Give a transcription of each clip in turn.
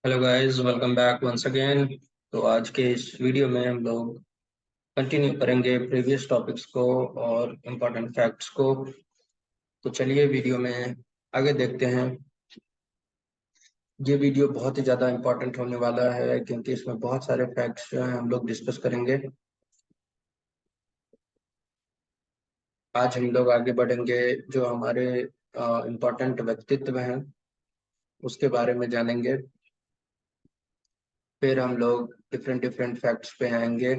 Hello guys, welcome back once again. तो आज के इस वीडियो में हम लोग कंटिन्यू करेंगे प्रीवियस टॉपिक्स को और इम्पोर्टेंट फैक्ट्स को। तो चलिए वीडियो में आगे देखते हैं। ये वीडियो बहुत ही ज़्यादा इम्पोर्टेंट होने वाला है क्योंकि इसमें बहुत सारे फैक्ट्स जो हैं हम लोग डिस्कस करेंगे। आज हम लोग आगे बढ़ेंगे, जो हमारे इम्पोर्टेंट व्यक्तित्व हैं उसके बारे में जानेंगे। फिर हम लोग डिफरेंट डिफरेंट फैक्ट्स पे आएंगे।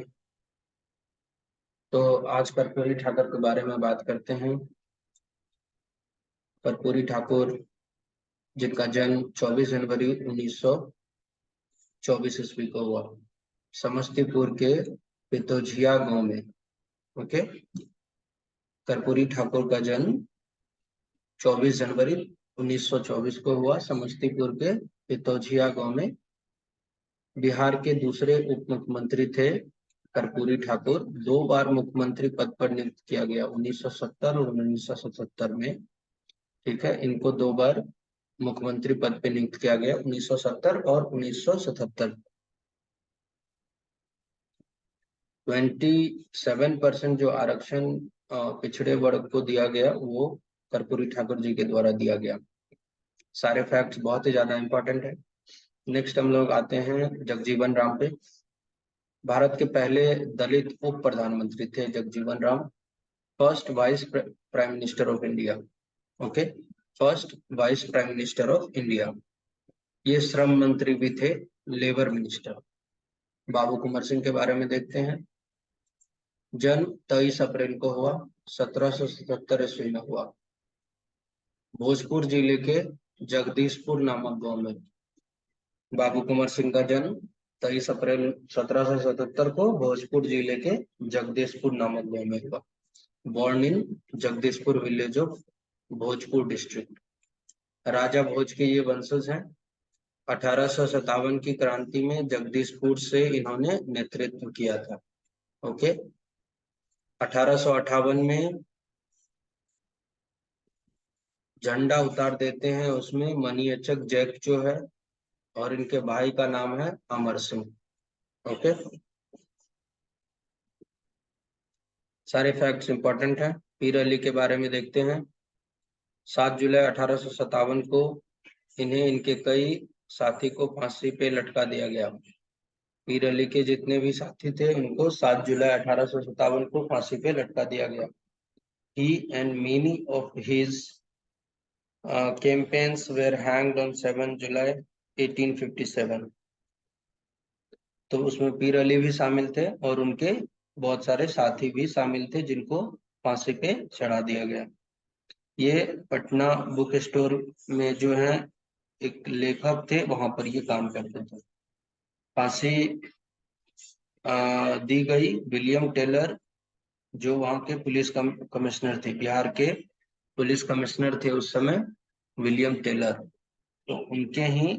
तो आज कर्पूरी ठाकुर के बारे में बात करते हैं। कर्पूरी ठाकुर, जिनका जन्म 24 जनवरी 1924 ईस्वी को हुआ, समस्तीपुर के पितोझिया गांव में। ओके। कर्पूरी ठाकुर का जन्म 24 जनवरी 1924 को हुआ, समस्तीपुर के पितोझिया गांव में। बिहार के दूसरे उप मुख्यमंत्री थे कर्पूरी ठाकुर। 2 बार मुख्यमंत्री पद पर नियुक्त किया गया, 1970 और 1977 में। ठीक है, इनको 2 बार मुख्यमंत्री पद पे नियुक्त किया गया, 1970 और 1977। 27% जो आरक्षण पिछड़े वर्ग को दिया गया वो कर्पूरी ठाकुर जी के द्वारा दिया गया। सारे फैक्ट्स बहुत ही ज्यादा इंपॉर्टेंट है। नेक्स्ट हम लोग आते हैं जगजीवन राम पे। भारत के पहले दलित उप प्रधानमंत्री थे Jagjivan Ram. First vice prime minister of India. Okay, first vice prime minister of India. ये श्रम मंत्री भी थे, लेबर मिनिस्टर। बाबू कुंवर सिंह के बारे में देखते हैं। जन्म 23 अप्रैल को हुआ, 1777 ईस्वी में हुआ, भोजपुर जिले के जगदीशपुर नामक गांव में। बाबू कुंवर सिंह का जन्म 23 अप्रैल 1777 को भोजपुर जिले के जगदीशपुर नामक गांव में हुआ। Born in Jagdishpur village of Bhojpur district. Raja Bhoj के ये वंशज हैं। 1857 की क्रांति में जगदीशपुर से इन्होंने नेतृत्व किया था। ओके। 1858 में झंडा उतार देते हैं, उसमें मनियचक जैक जो है और इनके भाई का नाम है अमर सिंह। ओके, सारे फैक्ट्स इंपॉर्टेंट हैं। पीर अली के बारे में देखते हैं। 7 जुलाई 1857 को इन्हें इनके कई साथी को फांसी पे लटका दिया गया। पीर अली के जितने भी साथी थे उनको 7 जुलाई 1857 को फांसी पे लटका दिया गया। He and many of his campaigns were hanged on 7 July 1857। तो उसमें पीर अली भी शामिल थे और उनके बहुत सारे साथी भी शामिल थे जिनको फांसी पे चढ़ा दिया गया। ये पटना बुक स्टोर में जो है एक लेखक थे, वहां पर ये काम करते थे। फांसी दी गई विलियम टेलर, जो वहां के पुलिस कमिश्नर थे, बिहार के पुलिस कमिश्नर थे उस समय, विलियम टेलर। तो उनके ही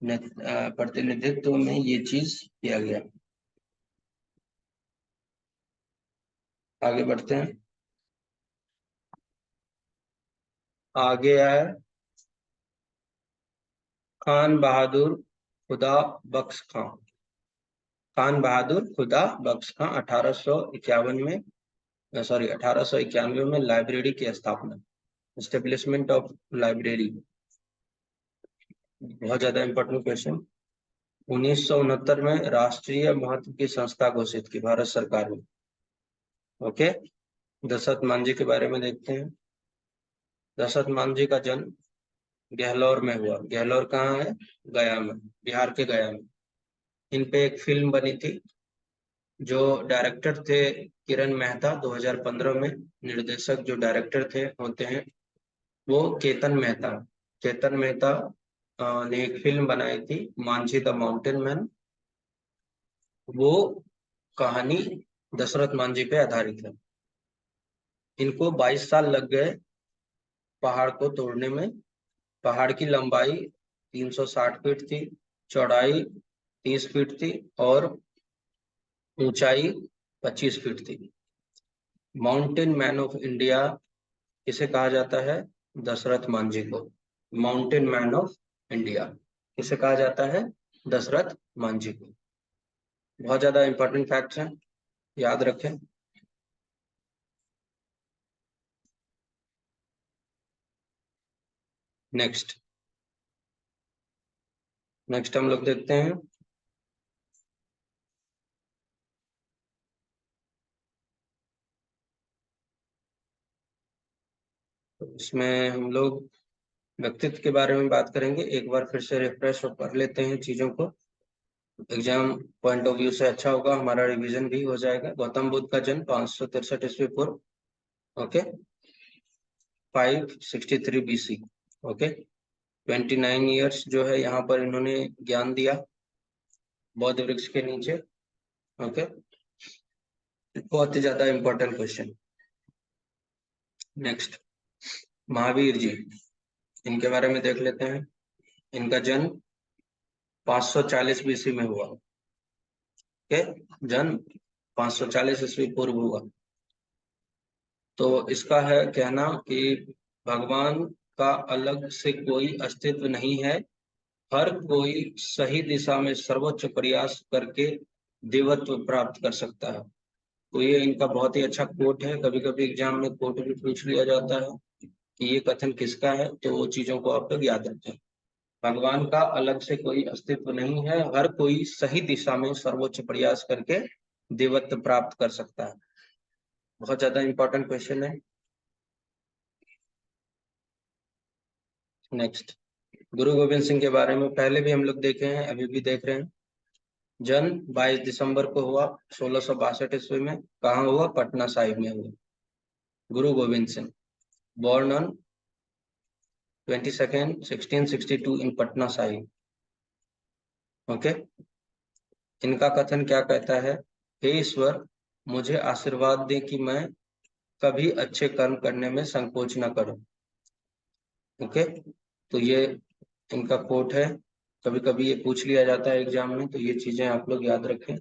प्रतिनिधित्व में ये चीज किया गया। आगे बढ़ते हैं। आगे है खान बहादुर खुदा बख्श खां। खान बहादुर खुदा बख्श खां 1851 में, सॉरी 1891 में लाइब्रेरी की स्थापना, एस्टेब्लिशमेंट ऑफ लाइब्रेरी। बहुत ज्यादा इंपॉर्टेंट क्वेश्चन। 1969 में राष्ट्रीय महत्व की संस्था घोषित की भारत सरकार ने। ओके। दशरथ मांझी के बारे में देखते हैं। दशरथ मांझी का जन्म गहलोर में हुआ। गहलोर कहाँ है? गया में, बिहार के गया में। इन पे एक फिल्म बनी थी। जो डायरेक्टर थे किरण मेहता 2015 में। निर्देशक जो डायरेक्टर थे होते हैं वो केतन मेहता। केतन मेहता ने एक फिल्म बनाई थी, मांझी द माउंटेन मैन। वो कहानी दशरथ मांझी पे आधारित है। इनको 22 साल लग गए पहाड़ को तोड़ने में। पहाड़ की लंबाई 360 फीट थी, चौड़ाई 30 फीट थी और ऊंचाई 25 फीट थी। माउंटेन मैन ऑफ इंडिया किसे कहा जाता है? दशरथ मांझी को, माउंटेन मैन ऑफ इंडिया। किसे कहा जाता है? दशरथ मांझी को। बहुत ज्यादा इंपॉर्टेंट फैक्ट्स हैं, याद रखें। नेक्स्ट नेक्स्ट हम लोग देखते हैं तो इसमें हम लोग व्यक्तित्व के बारे में बात करेंगे। एक बार फिर से रिफ्रेश कर लेते हैं चीजों को, एग्जाम पॉइंट ऑफ व्यू से अच्छा होगा, हमारा रिवीजन भी हो जाएगा। गौतम बुद्ध का जन्म 563 ईस्वी पूर्व, ओके, 563 BC, ओके। 29 ईयर्स जो है यहाँ पर इन्होंने ज्ञान दिया बौद्ध वृक्ष के नीचे, ओके। बहुत ही ज्यादा important question. Next, Mahavir ji, इनके बारे में देख लेते हैं। इनका जन्म 540 BC में हुआ, ओके। जन्म 540 ईस्वी पूर्व हुआ। तो इसका है कहना कि भगवान का अलग से कोई अस्तित्व नहीं है, हर कोई सही दिशा में सर्वोच्च प्रयास करके देवत्व प्राप्त कर सकता है। तो ये इनका बहुत ही अच्छा कोट है। कभी कभी एग्जाम में कोट भी पूछ लिया जाता है कि ये कथन किसका है, तो वो चीजों को आप लोग याद रखें। भगवान का अलग से कोई अस्तित्व नहीं है, हर कोई सही दिशा में सर्वोच्च प्रयास करके देवत्व प्राप्त कर सकता है। बहुत ज्यादा इंपॉर्टेंट क्वेश्चन है। नेक्स्ट, गुरु गोविंद सिंह के बारे में पहले भी हम लोग देखे हैं, अभी भी देख रहे हैं। जन्म 22 दिसंबर को हुआ 1662 ईस्वी में। कहाँ हुआ? पटना साहिब में हुआ। गुरु Govind Singh, born on 22nd 1662 in Patna Sahib, okay. इनका कथन क्या कहता है? हे ईश्वर, मुझे आशीर्वाद दे कि मैं कभी अच्छे कर्म करने में संकोच न करूं, ओके। तो ये इनका कोट है। कभी कभी ये पूछ लिया जाता है एग्जाम में, तो ये चीजें आप लोग याद रखें,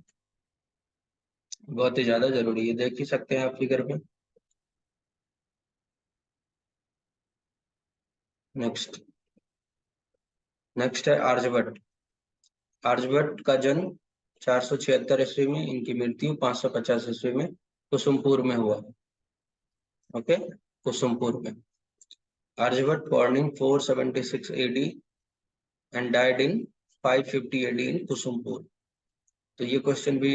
बहुत ही ज्यादा जरूरी है। देख ही सकते हैं आप फिगर में। नेक्स्ट नेक्स्ट है आर्यभट्ट। आर्यभट्ट का जन्म 476 ईस्वी में, इनकी मृत्यु 550 ईस्वी में कुसुमपुर में हुआ, ओके, कुसुमपुर में। Aryabhata born in 476 AD and died in 550 AD in Kusumpur. तो ये क्वेश्चन भी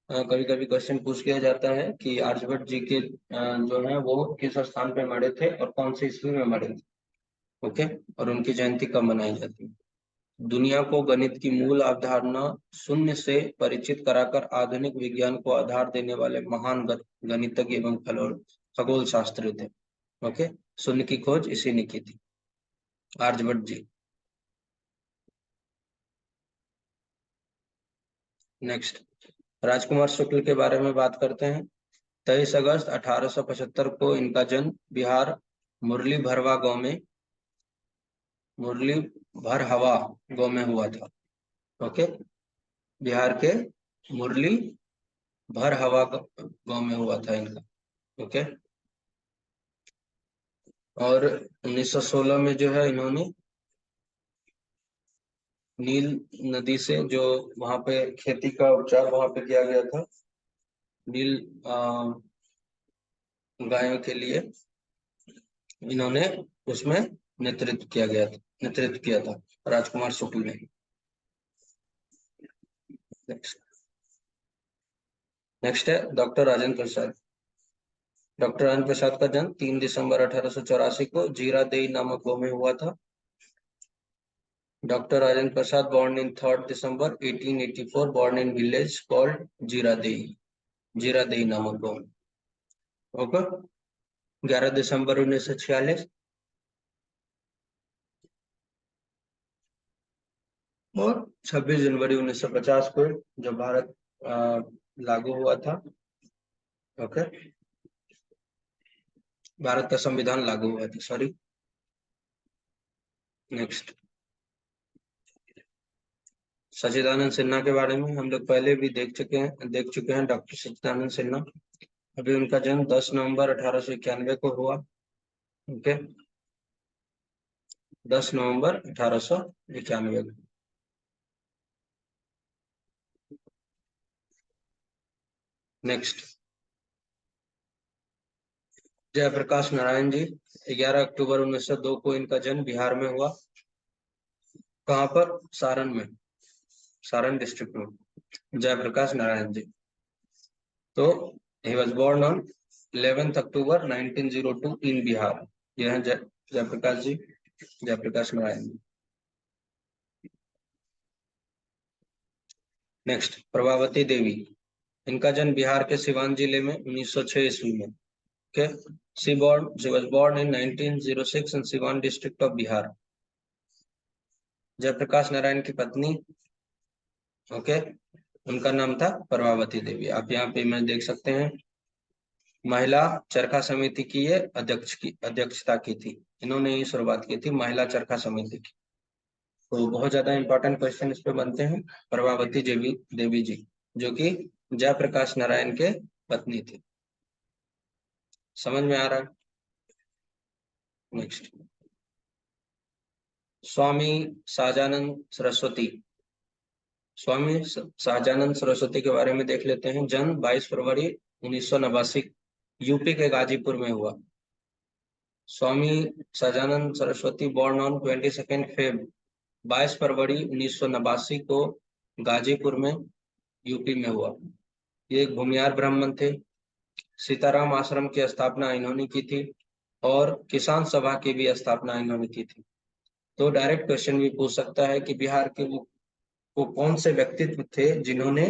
कभी कभी क्वेश्चन पूछ लिया जाता है कि आर्यभट्ट जी के जो है वो किस स्थान पे मरे थे और कौन से ईस्वी में मरे थे, ओके, और उनकी जयंती कब मनाई जाती है। दुनिया को गणित की मूल अवधारणा शून्य से परिचित कराकर आधुनिक विज्ञान को आधार देने वाले महान गणितज्ञ एवं खगोल शास्त्री थे, ओके। शून्य की खोज इसी ने की थी, आर्यभट्ट जी। नेक्स्ट, राजकुमार शुक्ल के बारे में बात करते हैं। 23 अगस्त 1875 को इनका जन्म बिहार मुरली भरवा गांव में, मुरली भरहवा गांव में हुआ था, ओके। बिहार के मुरली भरहवा गांव में हुआ था इनका, ओके। और 1916 में जो है इन्होंने नील नदी से जो वहां पे खेती का उपचार वहां पे किया गया था, नील गायों के लिए इन्होंने उसमें नेतृत्व किया था राजकुमार शुक्ल ने। नेक्स्ट है डॉक्टर राजेंद्र प्रसाद। डॉक्टर राजेंद्र प्रसाद का जन्म 3 दिसंबर 1884 को जीरादेई नामक गांव में हुआ था। Doctor Rajendra Prasad born in 3rd December 1884, born in village called Ziradei नामक गांव, ओके। 11 दिसंबर 1946 और 26 जनवरी 1950 को जब भारत लागू हुआ था, ओके, भारत का संविधान लागू हुआ था, सॉरी। नेक्स्ट, सच्चिदानंद सिन्हा के बारे में हम लोग पहले भी देख चुके हैं डॉक्टर सच्चिदानंद सिन्हा। अभी उनका जन्म 10 नवंबर 1891 को हुआ, ओके। 10 नवंबर 1891 को। नेक्स्ट, जयप्रकाश नारायण जी, 11 अक्टूबर 1902 को इनका जन्म बिहार में हुआ। कहाँ पर? सारण में, सारण डिस्ट्रिक्ट में जयप्रकाश नारायण जी। तो he was born on 11th October 1902 in Bihar. यह है जयप्रकाश जी, जयप्रकाश नारायण जी। नेक्स्ट, प्रभावती देवी, इनका जन्म बिहार के सिवान जिले में 1906 ईस्वी में। Okay, she was born in 1906 in Siwan district of Bihar. Jayaprakash Narayan की पत्नी, ओके, उनका नाम था प्रभावती देवी। आप यहाँ पे इमेज देख सकते हैं। महिला चरखा समिति की ये अध्यक्षता की थी, इन्होंने ही शुरुआत की थी महिला चरखा समिति की। तो बहुत ज्यादा इंपॉर्टेंट क्वेश्चन इस पे बनते हैं। प्रभावती देवी जी, जो कि जयप्रकाश नारायण के पत्नी थी। समझ में आ रहा है? नेक्स्ट, स्वामी सहजानंद सरस्वती। स्वामी सहजानंद सरस्वती के बारे में देख लेते हैं। जन्म 22 फरवरी 1989 यूपी के गाजीपुर में हुआ। Swami Sahajanand Saraswati born on 22 Feb 22 फरवरी 1989 को गाजीपुर में, यूपी में हुआ। ये एक भूमिहार ब्राह्मण थे। सीताराम आश्रम की स्थापना इन्होंने की थी और किसान सभा की भी स्थापना इन्होंने की थी। तो डायरेक्ट क्वेश्चन भी पूछ सकता है कि बिहार के वो कौन से व्यक्तित्व थे जिन्होंने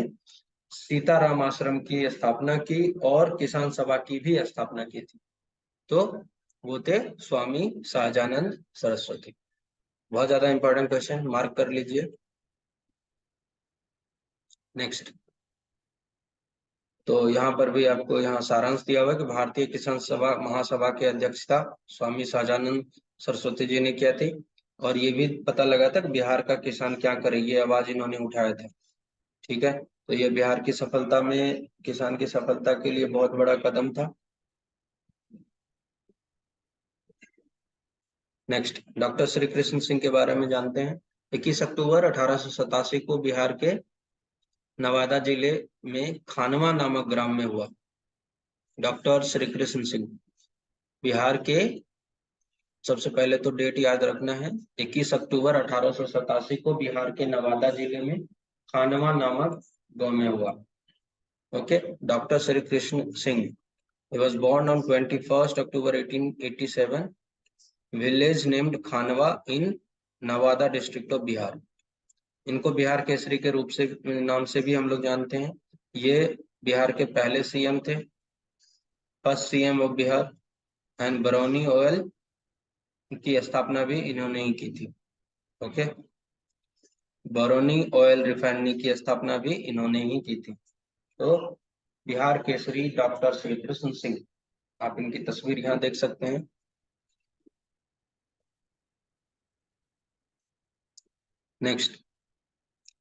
सीताराम आश्रम की स्थापना की और किसान सभा की भी स्थापना की थी। तो वो थे स्वामी सहजानंद सरस्वती। बहुत ज्यादा इंपॉर्टेंट क्वेश्चन, मार्क कर लीजिए। नेक्स्ट, तो यहाँ पर भी आपको यहाँ सारांश दिया हुआ है कि भारतीय किसान सभा महासभा की अध्यक्षता स्वामी सहजानंद सरस्वती जी ने किया थी। और ये भी पता लगा था कि बिहार का किसान क्या करे, ये आवाज इन्होंने उठाया था। ठीक है, तो ये बिहार की सफलता में, किसान की सफलता के लिए बहुत बड़ा कदम था। नेक्स्ट, डॉक्टर श्री कृष्ण सिंह के बारे में जानते हैं। 21 अक्टूबर 1887 को बिहार के नवादा जिले में खानवा नामक ग्राम में हुआ। डॉक्टर श्री कृष्ण सिंह, बिहार के, सबसे पहले तो डेट याद रखना है, 21 अक्टूबर 1887 को बिहार के नवादा जिले में खानवा नामक गांव में हुआ। Okay, doctor Shri Krishna Singh, he was born on 21st October 1887 village named Khanwa in Nawada district of Bihar. इनको बिहार केसरी के रूप से, नाम से भी हम लोग जानते हैं। ये बिहार के पहले सीएम थे, first CM of Bihar. And Barauni oil की स्थापना भी इन्होंने ही की थी। ओके, बरौनी ऑयल रिफाइनरी की स्थापना भी इन्होंने ही की थी। तो बिहार केसरी डॉक्टर श्री कृष्ण सिंह, आप इनकी तस्वीर यहाँ देख सकते हैं। नेक्स्ट,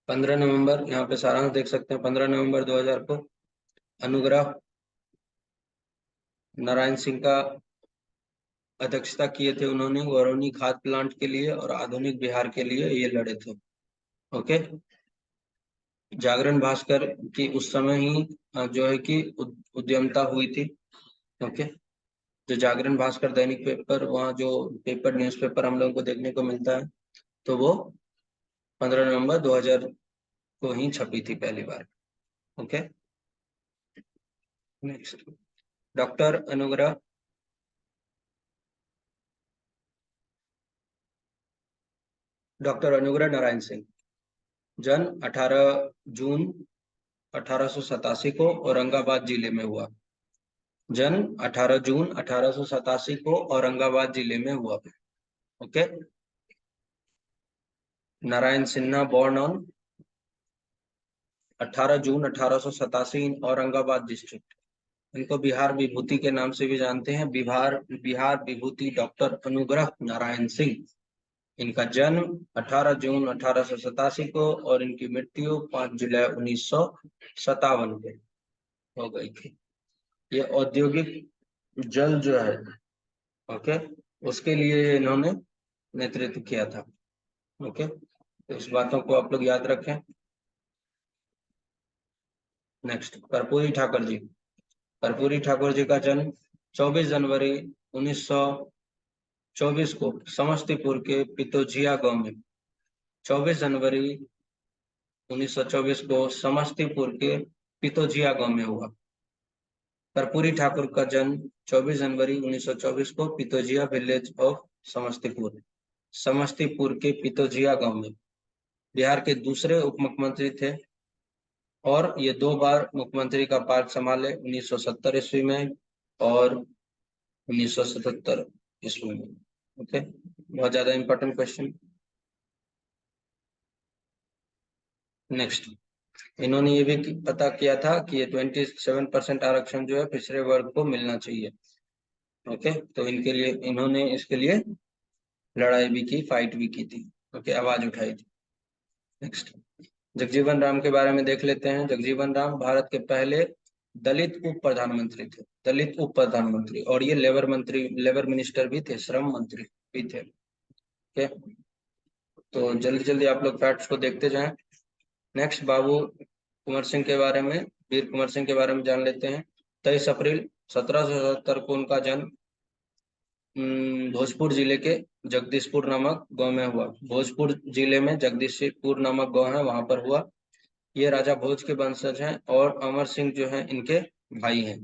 15 नवंबर, यहाँ पे सारांश देख सकते हैं। 15 नवंबर 2000 को अनुग्रह नारायण सिंह का अध्यक्षता किए थे उन्होंने। बरौनी खाद प्लांट के लिए और आधुनिक बिहार के लिए ये लड़े थे। ओके, जागरण भास्कर की उस समय ही जो है कि उद्यमता हुई थी। ओके, जो जागरण भास्कर दैनिक पेपर, वहाँ जो पेपर न्यूज़पेपर हम लोगों को देखने को मिलता है, तो वो 15 नवंबर 2000 को ही छपी थी पहली बार। Okay, next, doctor Anugrah Narayan Singh, जन्म 18 जून 1887 को औरंगाबाद जिले में हुआ। जन्म 18 जून 1887 को औरंगाबाद जिले में हुआ। Okay, Narayan Sinha born on 18 June 1887 in Aurangabad district. इनको बिहार विभूति के नाम से भी जानते हैं। बिहार विभूति डॉक्टर अनुग्रह नारायण सिंह। इनका जन्म 18 जून 1887 को और इनकी मृत्यु 5 जुलाई 1957 को हो गई थी। ये औद्योगिक जल जो है, ओके, उसके लिए इन्होंने नेतृत्व किया था। ओके, तो इस बातों को आप लोग याद रखें। नेक्स्ट, कर्पूरी ठाकुर जी। कर्पूरी ठाकुर जी का जन्म 24 जनवरी 1924 को समस्तीपुर के पितोजिया गांव में 24 जनवरी 1924 को समस्तीपुर के पितोजिया गांव में हुआ। कर्पूरी ठाकुर का जन्म 24 जनवरी 1924 को पितोजिया विलेज ऑफ समस्तीपुर, समस्तीपुर के पितोजिया गांव में। बिहार के दूसरे उप मुख्यमंत्री थे और ये 2 बार मुख्यमंत्री का पद संभाले, 1970 ईस्वी में और 1977 ईस्वी में। ओके, बहुत ज्यादा इंपॉर्टेंट क्वेश्चन। नेक्स्ट, इन्होंने ये भी पता किया था कि ये 27% आरक्षण जो है पिछड़े वर्ग को मिलना चाहिए। ओके, तो इनके लिए इन्होंने इसके लिए लड़ाई भी की, फाइट भी की थी। ओके, आवाज उठाई थी। नेक्स्ट, जगजीवन राम के बारे में देख लेते हैं। जगजीवन राम भारत के पहले दलित उप प्रधानमंत्री थे, दलित उप प्रधानमंत्री, और ये लेबर मंत्री, लेबर मिनिस्टर भी थे, श्रम मंत्री भी थे। ओके, तो जल्दी जल्दी आप लोग फैक्ट्स को देखते जाएं। नेक्स्ट, बाबू कुंवर सिंह के बारे में, वीर कुंवर सिंह के बारे में जान लेते हैं। 23 अप्रैल 1777 को उनका जन्म भोजपुर जिले के जगदीशपुर नामक गांव में हुआ। भोजपुर जिले में जगदीशपुर नामक गांव है, वहां पर हुआ। ये राजा भोज के वंशज हैं और अमर सिंह जो है इनके भाई हैं।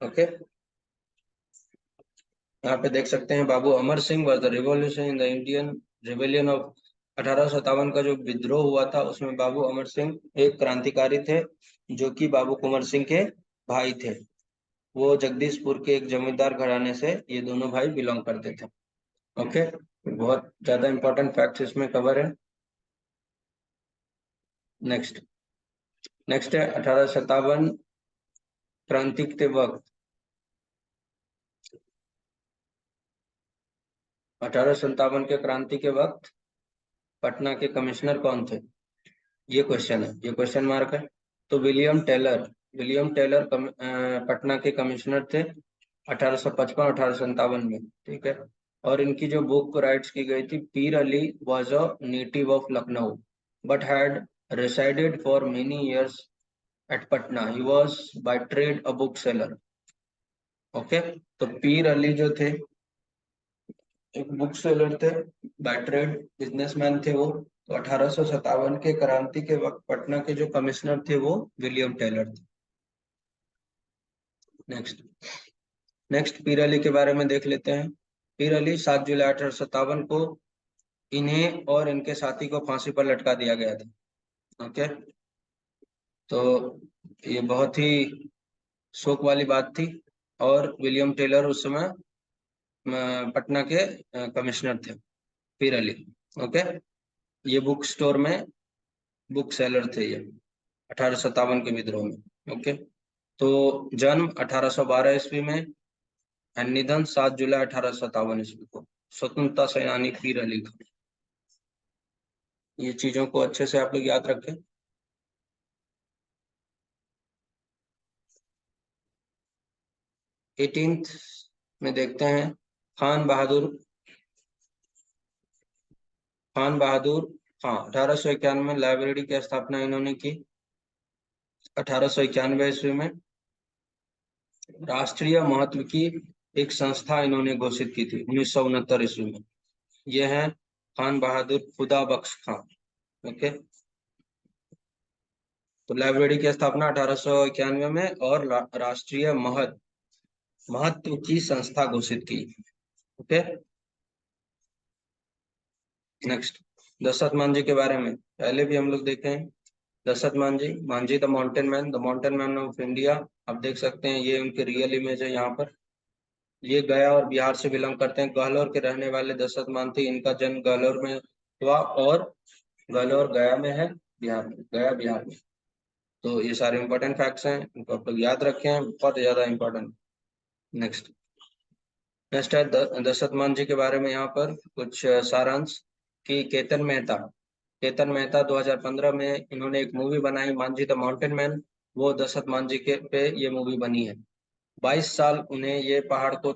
ओके, यहाँ पे देख सकते हैं, Babu Amar Singh was the revolution in the Indian rebellion of 1857 का जो विद्रोह हुआ था उसमें बाबू अमर सिंह एक क्रांतिकारी थे, जो कि बाबू कुंवर सिंह के भाई थे। वो जगदीशपुर के एक जमींदार घराने से ये दोनों भाई बिलोंग करते थे। ओके, बहुत ज्यादा इंपॉर्टेंट फैक्ट्स इसमें कवर है। नेक्स्ट, नेक्स्ट है 1857 क्रांति के वक्त, 1857 के क्रांति के वक्त पटना के कमिश्नर कौन थे? ये क्वेश्चन है, ये क्वेश्चन मार्क है। तो William Taylor, William Taylor Patna के कमिश्नर थे 1855 1857 में। ठीक है, और इनकी जो बुक राइट्स की गई थी, पीर Ali was a native of Lucknow but had resided for many years at Patna. He was by trade a bookseller. Okay, तो पीर अली जो थे एक बुक सेलर थे, बाय ट्रेड बिजनेसमैन थे वो। तो 1857 के क्रांति के वक्त पटना के जो कमिश्नर थे वो विलियम टेलर थे। नेक्स्ट, नेक्स्ट पीर अली के बारे में देख लेते हैं। पीर अली 7 जुलाई 1857 को इन्हें और इनके साथी को फांसी पर लटका दिया गया था। ओके, तो ये बहुत ही शोक वाली बात थी। और विलियम टेलर उस समय पटना के कमिश्नर थे, पीर अली। ओके, ये बुक स्टोर में बुक सेलर थे ये 1857 के विद्रोह में। ओके, तो जन्म 1812 ईस्वी में, निधन 7 जुलाई 1857 ईस्वी को। स्वतंत्रता सेनानी पीर अली खान। ये चीजों को अच्छे से आप लोग याद रखें। 18th में देखते हैं, खान बहादुर, खान बहादुर हाँ 1891 में लाइब्रेरी की स्थापना इन्होंने की। 1891 ईस्वी में राष्ट्रीय महत्व की एक संस्था इन्होंने घोषित की थी 1969 ईस्वी में। यह है खान बहादुर खुदा बख्श खान। ओके, तो लाइब्रेरी की स्थापना 1891 में और राष्ट्रीय महत्व की संस्था घोषित की। ओके, नेक्स्ट, दशरथ मांझी के बारे में पहले भी हम लोग देखे हैं। Dashrath Manjhi, Manjhi the mountain man of India. आप देख सकते हैं, ये उनके रियल इमेज है यहाँ पर। ये गया और बिहार से बिलोंग करते हैं, गहलोर के रहने वाले दशरथ मांझी। इनका जन्म गहलोर में हुआ और गहलोर गया में है, बिहार में, गया बिहार में। तो ये सारे इंपॉर्टेंट फैक्ट्स हैं, इनको आप लोग याद रखें, बहुत ज्यादा इंपॉर्टेंट। नेक्स्ट, नेक्स्ट है दशरथ मांझी के बारे में यहाँ पर कुछ सारांश कि केतन मेहता 2015 में इन्होंने एक मूवी बनाई मांझी द माउंटेन मैन। वो दशरथ मांझी के पे ये मूवी बनी है। 22 साल उन्हें ये पहाड़ को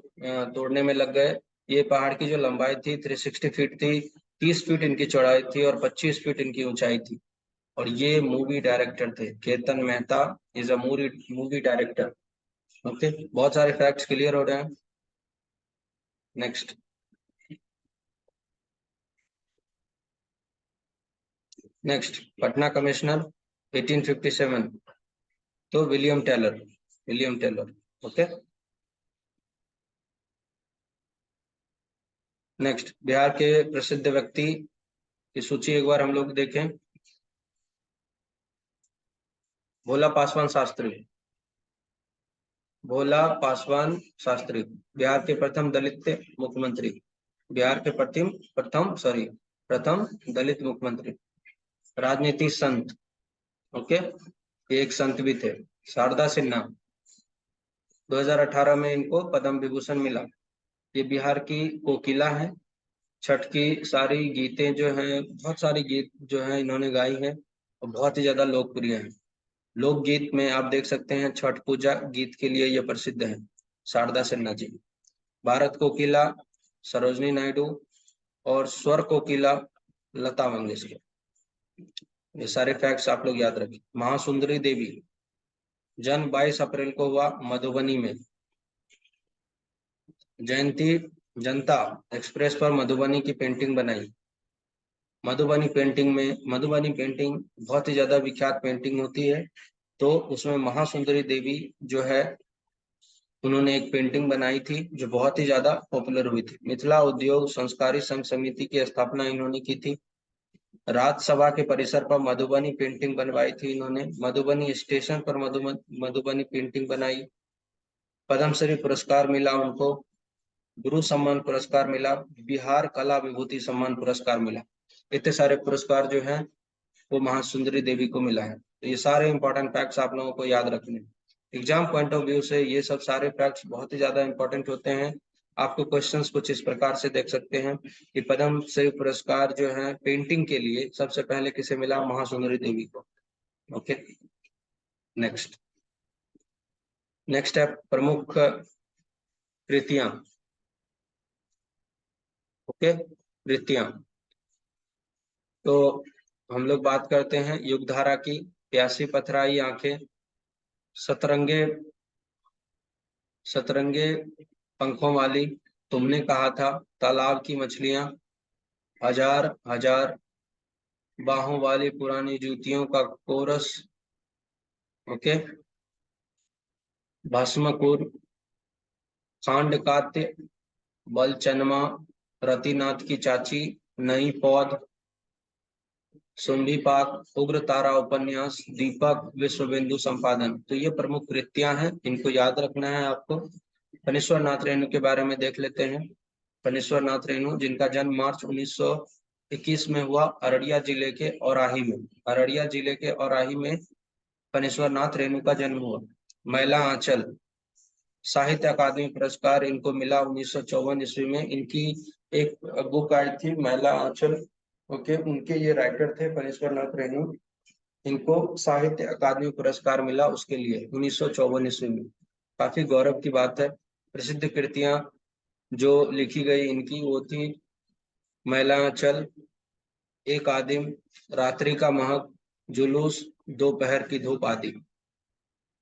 तोड़ने में लग गए ये पहाड़ की जो लंबाई थी 360 फीट थी, 30 फीट इनकी चौड़ाई थी और 25 फीट इनकी ऊंचाई थी। और ये मूवी डायरेक्टर थे, Ketan Mehta is a movie director. Okay, बहुत सारे फैक्ट्स क्लियर हो रहे हैं। नेक्स्ट नेक्स्ट पटना कमिश्नर 1857, तो William Taylor, William Taylor. Okay, next Bihar के प्रसिद्ध व्यक्ति की सूची एक बार हम लोग देखें। भोला पासवान शास्त्री, भोला पासवान शास्त्री बिहार के प्रथम दलित मुख्यमंत्री, बिहार के प्रथम दलित मुख्यमंत्री। राजनीति संत, ओके, ये एक संत भी थे। शारदा सिन्हा, 2018 में इनको पद्म विभूषण मिला। ये बिहार की कोकिला है। छठ की सारी गीतें जो हैं, बहुत सारी गीत जो हैं इन्होंने गाई हैं और बहुत ही ज्यादा लोकप्रिय है। लोकगीत में आप देख सकते हैं छठ पूजा गीत के लिए ये प्रसिद्ध है, शारदा सिन्हा जी। भारत कोकिला सरोजनी नायडू और स्वर कोकिला लता मंगेशकर। ये सारे फैक्ट्स आप लोग याद रखें। महासुंदरी देवी, जन्म 22 अप्रैल को हुआ मधुबनी में। जयंती जनता एक्सप्रेस पर मधुबनी की पेंटिंग बनाई। मधुबनी पेंटिंग बहुत ही ज्यादा विख्यात पेंटिंग होती है, तो उसमें महासुंदरी देवी जो है उन्होंने एक पेंटिंग बनाई थी जो बहुत ही ज्यादा पॉपुलर हुई थी। मिथिला उद्योग संस्कारी संघ समिति की स्थापना इन्होंने की थी। राज्यसभा के परिसर पर मधुबनी पेंटिंग बनवाई थी इन्होंने। मधुबनी स्टेशन पर मधुबनी पेंटिंग बनाई। पद्मश्री पुरस्कार मिला उनको, गुरु सम्मान पुरस्कार मिला, बिहार कला विभूति सम्मान पुरस्कार मिला। इतने सारे पुरस्कार जो हैं वो महासुंदरी देवी को मिला है। तो ये सारे इंपॉर्टेंट फैक्ट्स आप लोगों को याद रखने हैं। एग्जाम पॉइंट ऑफ व्यू से ये सब सारे फैक्ट्स बहुत ही ज्यादा इंपॉर्टेंट होते हैं। आपको क्वेश्चंस कुछ इस प्रकार से देख सकते हैं कि पद्मश्री पुरस्कार जो है पेंटिंग के लिए सबसे पहले किसे मिला, महासुंदरी देवी को। ओके, नेक्स्ट नेक्स्ट है प्रमुख कृतियां। ओके, कृतियां, तो हम लोग बात करते हैं युगधारा की। प्यासी पथराई आंखें, सतरंगे सतरंगे पंखों वाली, तुमने कहा था, तालाब की मछलियां, हजार हजार बाहों वाली पुरानी जूतियों का कोरस। ओके, भस्मकुर, खांड कात्य, बलचनमा, रतिनाथ की चाची, नई पौध, सुंभी पाक, उग्र तारा उपन्यास, दीपक, विश्वबिंदु संपादन। तो ये प्रमुख कृतियां हैं, इनको याद रखना है आपको। फणीश्वर नाथ रेणु के बारे में देख लेते हैं। फणीश्वर नाथ रेणु जिनका जन्म मार्च 1921 में हुआ, अररिया जिले के औराही में। अररिया जिले के औराही में फणीश्वर नाथ रेणु का जन्म हुआ। महिला आंचल, साहित्य अकादमी पुरस्कार इनको मिला 1954 ईस्वी में। इनकी एक बुक आई थी महिला आंचल। ओके, उनके ये राइटर थे फणीश्वर नाथ रेणु। इनको साहित्य अकादमी पुरस्कार मिला उसके लिए 1954 ईस्वी में। काफी गौरव की बात है। प्रसिद्ध कृतियां जो लिखी गई इनकी वो थी महिला आंचल, एक आदिम, रात्रि का महक, जुलूस, दोपहर की धूप आदि।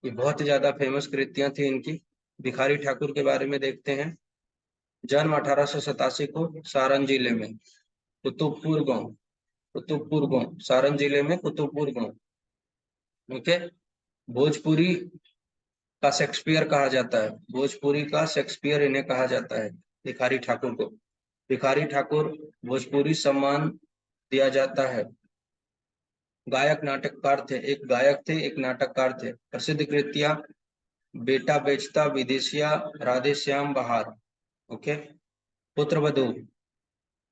ये बहुत ही ज्यादा फेमस कृतियां थी इनकी। भिखारी ठाकुर के बारे में देखते हैं। जन्म 1887 को सारण जिले में, कुतुबपुर गांव, सारण जिले में कुतुबपुर गांव। ओके, भोजपुरी का शेक्सपियर कहा जाता है, भोजपुरी का शेक्सपियर इन्हें कहा जाता है, भिखारी ठाकुर को। भिखारी ठाकुर भोजपुरी सम्मान दिया जाता है। गायक नाटककार थे, एक गायक थे, एक नाटककार थे। प्रसिद्ध कृतियां बेटा बेचता विदेशिया, राधे श्याम बहार। ओके, पुत्र वधू,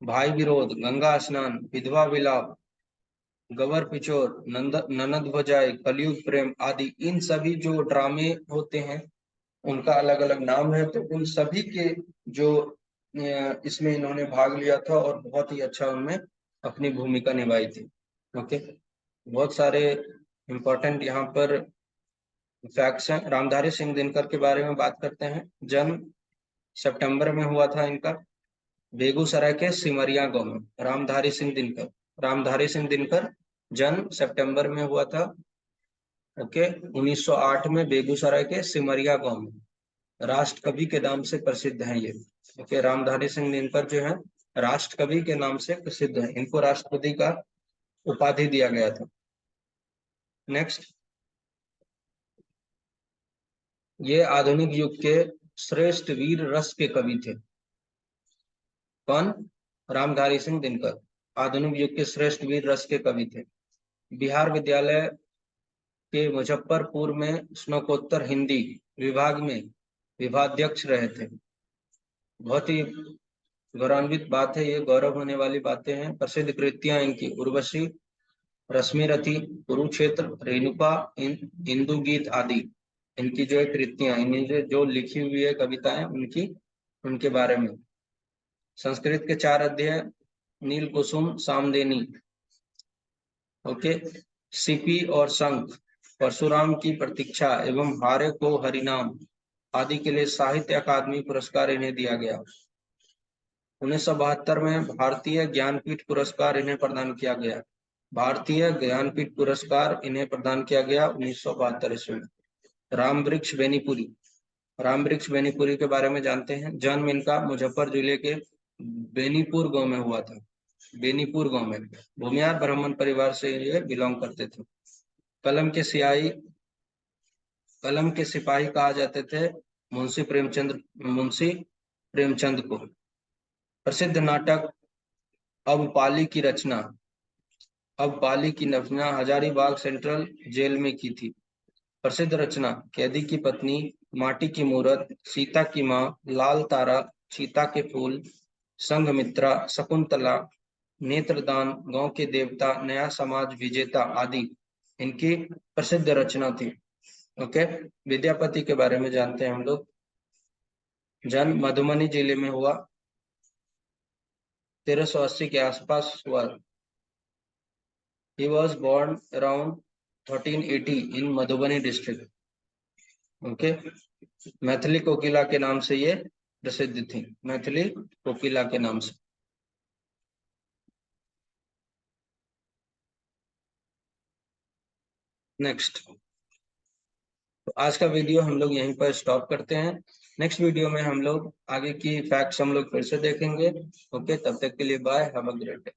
भाई विरोध, गंगा स्नान, विधवा विलाप, गवर पिचोर, ननद भजाई, कलयुग प्रेम आदि। इन सभी जो ड्रामे होते हैं उनका अलग अलग नाम है। तो उन सभी के जो इसमें इन्होंने भाग लिया था और बहुत ही अच्छा उनमें अपनी भूमिका निभाई थी। ओके, बहुत सारे इंपॉर्टेंट यहाँ पर फैक्ट्स हैं। रामधारी सिंह दिनकर के बारे में बात करते हैं। जन्म सितंबर में हुआ था इनका। बेगूसराय के सिमरिया गांव में। रामधारी सिंह दिनकर, रामधारी सिंह दिनकर जन्म सितंबर में हुआ था, ओके, 1908 में, बेगूसराय के सिमरिया गांव में। राष्ट्र कवि के नाम से प्रसिद्ध हैं ये, ओके। रामधारी सिंह दिनकर जो है राष्ट्र कवि के नाम से प्रसिद्ध है, इनको राष्ट्रपति का उपाधि दिया गया था। नेक्स्ट, ये आधुनिक युग के श्रेष्ठ वीर रस के कवि थे। कौन? रामधारी सिंह दिनकर आधुनिक युग के श्रेष्ठ वीर रस के कवि थे। बिहार विद्यालय के मुजफ्फरपुर में स्नातकोत्तर हिंदी विभाग में विभागाध्यक्ष रहे थे। बहुत ही गौरवान्वित बात है, ये गौरव होने वाली बातें हैं। प्रसिद्ध कृतियां इनकी उर्वशी, रश्मिरथी, कुरुक्षेत्र, रेणुका, इंदु गीत आदि इनकी जो है कृतियां, इन्हें जो लिखी हुई है कविताएं उनकी, उनके बारे में। संस्कृत के 4 अध्याय, नील कुसुम सामदेनी, ओके, सीपी और शंख, परशुराम की प्रतीक्षा एवं हारे को हरिनाम आदि के लिए साहित्य अकादमी पुरस्कार इन्हें दिया गया। 1972 में भारतीय ज्ञानपीठ पुरस्कार इन्हें प्रदान किया गया। भारतीय ज्ञानपीठ पुरस्कार इन्हें प्रदान किया गया 1972 ईस्वी में। रामवृक्ष बेनीपुरी, रामवृक्ष बेनीपुरी के बारे में जानते हैं। जन्म इनका मुजफ्फर जिले के बेनीपुर गांव में हुआ था। बेनीपुर गांव में भूमिहार ब्राह्मण परिवार से ये बिलोंग करते थे। कलम के सियाही, कलम के सिपाही कहा जाते थे मुंशी प्रेमचंद को। प्रसिद्ध नाटक अब पाली की रचना हजारीबाग सेंट्रल जेल में की थी। प्रसिद्ध रचना कैदी की पत्नी, माटी की मूरत, सीता की माँ, लाल तारा, सीता के फूल, संघमित्रा, शकुंतला, नेत्रदान, गांव के देवता, नया समाज विजेता आदि इनकी प्रसिद्ध रचना थी, ओके। विद्यापति के बारे में जानते हैं हम लोग। जन्म मधुबनी जिले में हुआ, 1380 के आसपास हुआ। He was born around 1380 in Madhubani district, okay. Maithili Kokila के नाम से ये प्रसिद्ध थी, मैथिली कोकिला के नाम से। नेक्स्ट, तो आज का वीडियो हम लोग यहीं पर स्टॉप करते हैं। नेक्स्ट वीडियो में हम लोग आगे की फैक्ट्स हम लोग फिर से देखेंगे, ओके। तब तक के लिए bye, have a great day.